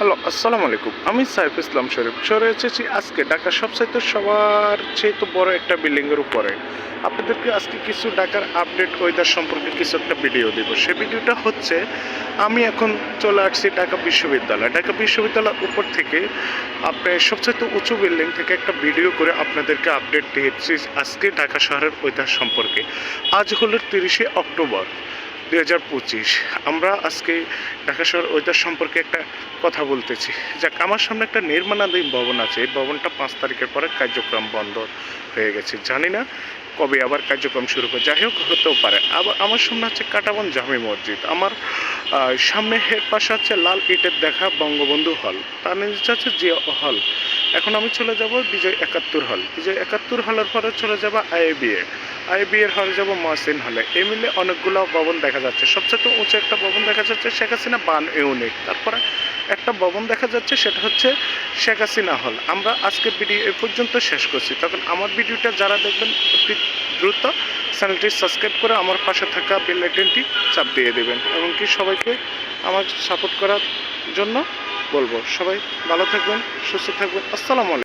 Hello, আসসালামু আলাইকুম। আমি সাইফ ইসলাম শরীফ চলে এসেছি আজকে ঢাকার সবচাইতে সবার চেয়ে তো বড় একটা বিল্ডিংয়ের উপরে। আপনাদেরকে আজকে কিছু ঢাকার আপডেট ওয়েদার সম্পর্কে কিছু একটা ভিডিও দেব। সেই ভিডিওটা হচ্ছে আমি এখন চলে আসছি ঢাকা বিশ্ববিদ্যালয়। ঢাকা বিশ্ববিদ্যালয়ের উপর থেকে আপনার সবচাইতে উঁচু বিল্ডিং থেকে একটা ভিডিও করে আপনাদেরকে আপডেট দিয়েছি আজকে ঢাকা শহরের ওয়েদার সম্পর্কে। আজ হলো 30শে অক্টোবর 2025। আমরা আজকে ঢাকা শহর ওয়েদার সম্পর্কে একটা কথা বলতেছি। যাক, আমার সামনে একটা নির্মাণাধীন ভবন আছে। এই ভবনটা 5 তারিখের পরে কার্যক্রম বন্ধ হয়ে গেছে। জানি না কবে আবার কার্যক্রম শুরু করে, যাই হোক হতেও পারে। আবার আমার সামনে আছে কাটাবন জামি মসজিদ। আমার সামনে এর পাশে আছে লাল ইটের দেখা বঙ্গবন্ধু হল, তার নিচে আছে জিয়া হল। এখন আমি চলে যাব বিজয় 71 হল। বিজয় 71 হলের পরে চলে যাব আইবিএর হলে যাব মহসিন হলে। এই মিলে অনেকগুলো ভবন দেখা যাচ্ছে। সবচেয়ে উঁচু একটা ভবন দেখা যাচ্ছে শেখ হাসিনা বান ইউনিট। তারপরে একটা ভবন দেখা যাচ্ছে, সেটা হচ্ছে শেখ হাসিনা হল। আমরা আজকে ভিডিও এ পর্যন্ত শেষ করছি। তখন আমার ভিডিওটা যারা দেখবেন অতি দ্রুত চ্যানেলটি সাবস্ক্রাইব করে আমার পাশে থাকা বেল আইকনটি চাপ দিয়ে দেবেন, এবং কি সবাইকে আমার সাপোর্ট করার জন্য বলবো। সবাই ভালো থাকবেন, সুস্থ থাকবেন। আসসালামু আলাইকুম।